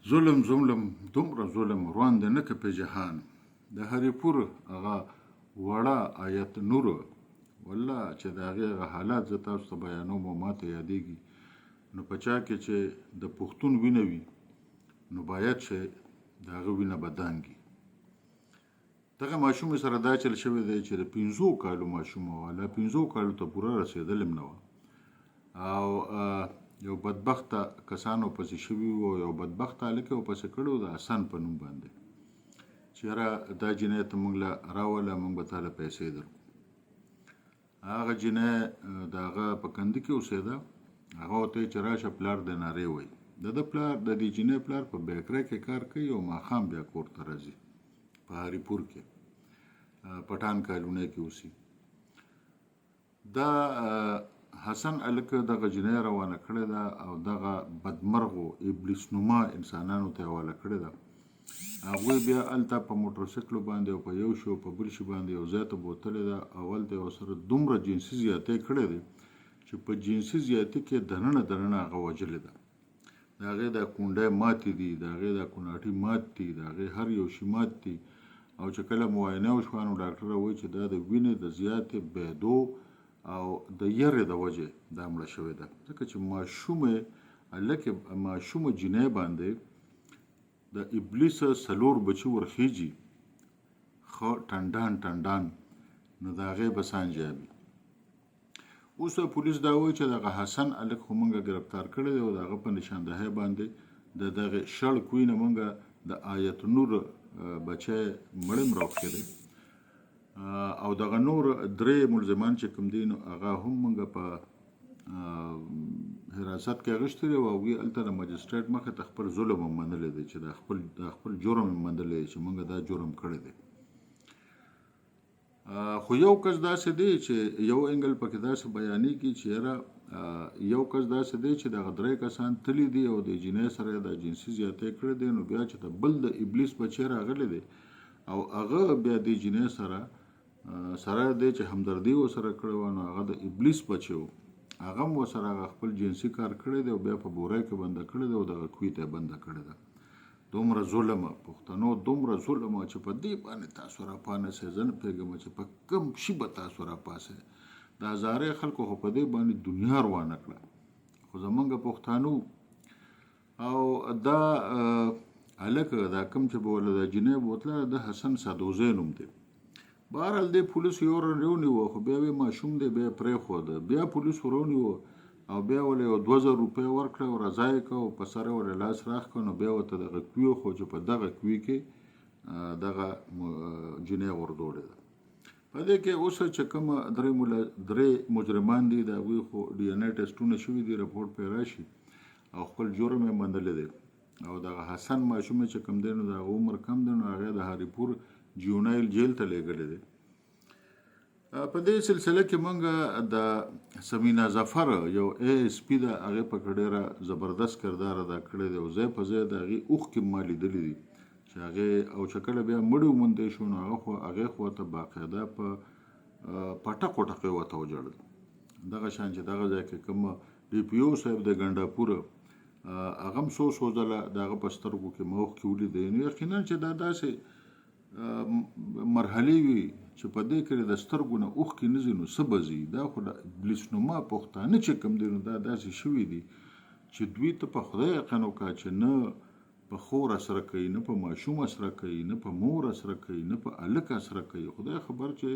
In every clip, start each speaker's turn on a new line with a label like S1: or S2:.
S1: ظلم دومره ظلم روان دی نه که په جهان د هرې پور هغه وړه آیت نور والله چې د هغې هغه حالات زه تاسو ته بیانوم او ما ته یادېږي نو په چا کې چې د پښتون وینه وي نو باید چې د هغه وینه به دانګي دغه ماشوم سره دا چل شوی دی چې د 5 کالو ماشوم وه لا 5 کالو ته پوره رسېدل هم نه وه او یو بدبخته کسانو پسې شوي وو یو بدبخته هلک یې ورپسې کړی و د حسن په نوم باندې چې یاره دا جنۍ ته موږ له راوله موږ به تا له پیسې درکړو هغه جنۍ د هغه په کنده کې اوسېده هغه ورته یې چې راشه پلار د نارې وایي د ده پلار د دې جنۍ پلار په بیکرۍ کې کار کوي او ماښام بیا کور ته راځي په هریپور کې پټان کالونی کې اوسي دا حسن هلک دغه جنۍ روانه کړې ده او دغه بدمرغو ابلیس نما انسانانو ته حواله کړې ده هغوی بیا هلته په موټرسایکلو باندې او په یو شي او په بل شي باندې یو ځای ته بوتلې ده او هلته یې ورسره دومره جنسي زیاتۍ کړې دی چې په جنسي زیاتي کې دننه هغه وژلې ده د هغې دا کونډۍ ماتې دي د هغې دا کوناټي مات دي د هغې هر یو شي مات دي او چې کله معاینه وشوه نو ډاکټره وایي چې دا د وینې د زیاتې بهېدو او د یرې د وجې دا مړه شوې ده ځکه چې ماشومه جنۍ باندې د ابلیس 4 بچي ورخیږي خو ټنډان نو د هغې به سانجابي اوس پولیس دا وایي چې دغه حسن هلک خو موږ ګرفتار کړی دی او د هغه په نشاندهۍ باندې د دغې شړ کوی نه موږ د آیت نور بچی مړی هم راوښتی دی او دغه نور 3 ملزمان چې کوم دي نو هغه هم موږ په حراست کې اخیستي دي او هغوی هلته د مجسټریټ مخې ته خپل ظلم هم منلی دی چې د خپل جرم هم منلی دی چې موږ دا جرم کړی دی خو یو کس داسې دی چې یو انګل پکې داسې بیانېږي چې یاره یو کس داسې دی چې دغه 3 کسان تللی دي او د جنۍ سره یې د جنسي زیاتی کړی دی نو بیا چې د بل د ابلیس بچی راغلی دی او هغه بیا د جنۍ سره دی چې همدردي ورسره کړې وه نو هغه د ابلیس بچی و هغه هم ورسره هغه خپل جنسي کار کړی دی او بیا په بورۍ کې بنده کړی دی او دغه کوی ته یې بنده کړې ده دومره ظلمه پښتنو دومره ظلمه چې په دې باندې تاسو راپانسئ زه نه پوهېږم چې په کوم شي به تاسو راپاسئ د هزارې خلکو خو په دې باندې دنیا روانه کړه خو زمونږ پښتانو او دا هلک دا کوم چې به ولله دا جنۍ بوتله د حسن سادوزی نوم دی بهرحال دې پولیسو یو رن ونیوه خو بیا ویې ماشوم دی بیا یې پرېښوده بیا پولیسو ورونیوه او بیا ولې یو 2000 روپۍ ورکړه او رضا یې کړه او په سر یې ولې لاس راښ کړه نو بیا ورته دغه کوي خو چې په دغه کوي کې دغه جنۍ وردوړې ده په دې کې اوس چې کومه 3 مجرمان دي د هغوی خو ډي ان اے ټسټونه شوي دي رپورټ پرې راشي او خپل جرم یې منلی دی او دغه حسن ماشوم چې کوم دی نو د هغه عمر کم دی نو هغې د هریپور جیونایل جیل ته لیږلی دی په دې سلسله کې موږ د سمینا ظفر یو ASP ده هغې پکې ډېره زبردست کردار ادا کړی دی او ځای په ځای د هغې اوښکې ما لیدلي دي چې هغې او چې کله بیا مړی وموندی شو نو هغې خو ورته باقاعده په ټقو ټقې ورته وجړل دغه شان چې دغه ځای کې کوم DPO صاحب د ګنډاپور هغه هم څو ځله د هغه په سترګو کې ما اوښکې ولیدی نو یقینا چې دا داسې مرحلې وي چې په دې کې د سترګو نه اوښکې نه ځي نو څه به ځي دا خو د ابلیس نما پښتانه چې کوم دي نو دا داسې شوي دي چې دوی ته په خدای یقین وکړه چې نه په خور اسره کوي نه په ماشوم اسره کوي نه په مور اسره کوي نه په هلک اسره کوي خدای خبر چې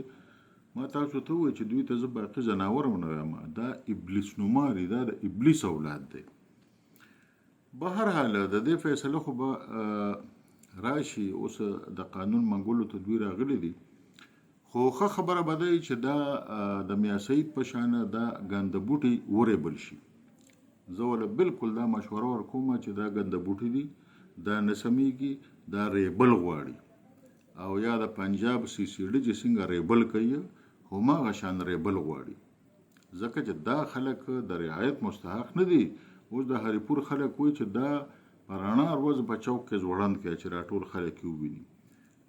S1: ما تاسو ته ووایي چې دوی ته زه باقي ځناور هم نه وایم دا ابلیس نما دی دا د ابلیس اولاد دی بهرحال د دې فیصله خو به راشي اوس د قانون منګولو ته دوی راغلي دي خو ښه خبره به دی چې دا د میا سعید په شانه دا ګنده بوټي وریبل شي زه ولې بالکل دا مشوره ورکوم چې دا ګنده بوټي دي دا نه سمیږي دا ریبل غواړي او یا د پنجاب CCD چې څنګه ریبل کوي هماغه شان ریبل غواړي ځکه چې دا خلک د رعایت مستحق نه دي اوس د هریپور خلک وایي چې دا په رڼا ورځ په چوک کې ځوړند کوي چې راټول خلک یې وویني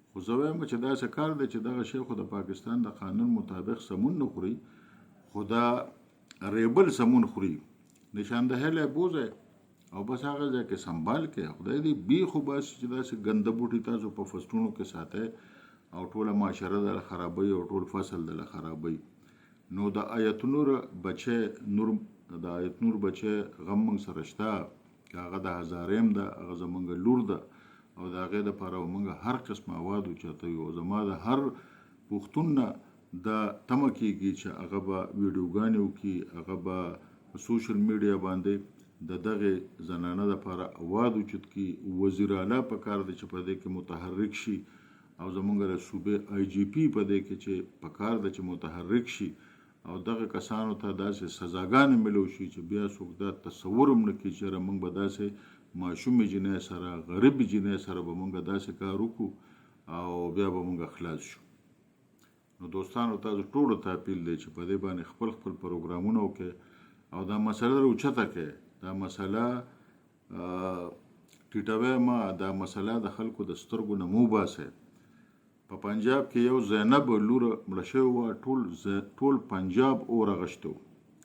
S1: خو زه وایم چې داسې کار دی چې دغه شی خو د پاکستان د قانون مطابق سمون نه خوري خو دا ریبل سمون خوري نشاندهی لی بوځئ او بس هغه ځای کې سنبال کې خدای دې بي خو بس چې داسې ګنده بوټي تاسو په فصلونو کې ساتئ او ټوله معاشره د خرابوي او ټول فصل د خرابوي. نو د آیت نور بچه غم موږ سره شته، هغه د هزاریم ده، هغه زمونږ لور ده او د هغې دپاره موږ هر قسمه اواد اوچته یو. زما د هر پښتون نه دا تمه کېږي چې هغه به ویډیوګانې وکړي، هغه به په سوشل میډیا باندې د دغې زنانه دپاره اواد اوچت کړي. وزیر اعلی په کار دی چې په دې کې متحرک شي او زمونږ د صوبې آی جی پي په دې کې چې په کار دی چې متحرک شي او دغه کسانو ته داسې سزاګانې ملو شي چې بیا څوک دا تصور هم نه کړي چې موږ به داسې ماشومې جنۍ سره، غریبې جنۍ سره به موږ داسې کار وکړو او بیا به موږ خلاص شو. نو دوستانو تاسو ټولو ته اپیل دی چې په دې باندې خپل پروګرامونه وکړئ او دا مسله راوچته کړئ. دا مسله ټیټوي ما، دا مسله د خلکو د سترګو نه مو باسئ. په پنجاب کې یو زینب لور مړه شوې وه، ټول پنجاب اور اغشته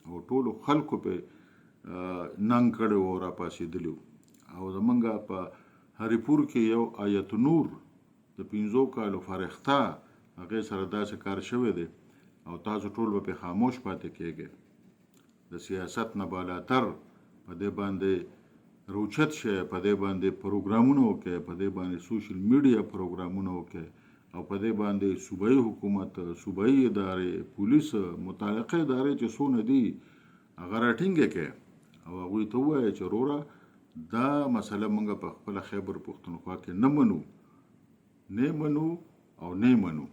S1: او ټولو خلکو پې ننګ کړی و او راپاڅېدلي وو. او زمونږ په هریپور کې یو آیت نور د 5 کالو فارغته هغې سره داسې کار شوی دی او تاسو ټول به پې خاموش پاتې کېږئ. د سیاست نه بالاتر په دې باندې روچت شئ، په دې باندې پروګرامونه وکړئ، په دې باندې سوشل میډیا پروګرامونه وکړئ او په دې باندې صوبایي حکومت، صوبایي ادارې، پولیس، متعلقه ادارې چې څونه دي هغه راټینګې کړئ او هغوی ته ووایئ چې وروره دا مسله موږ په خپله خیبر پښتونخوا کې نه منو او نه منو.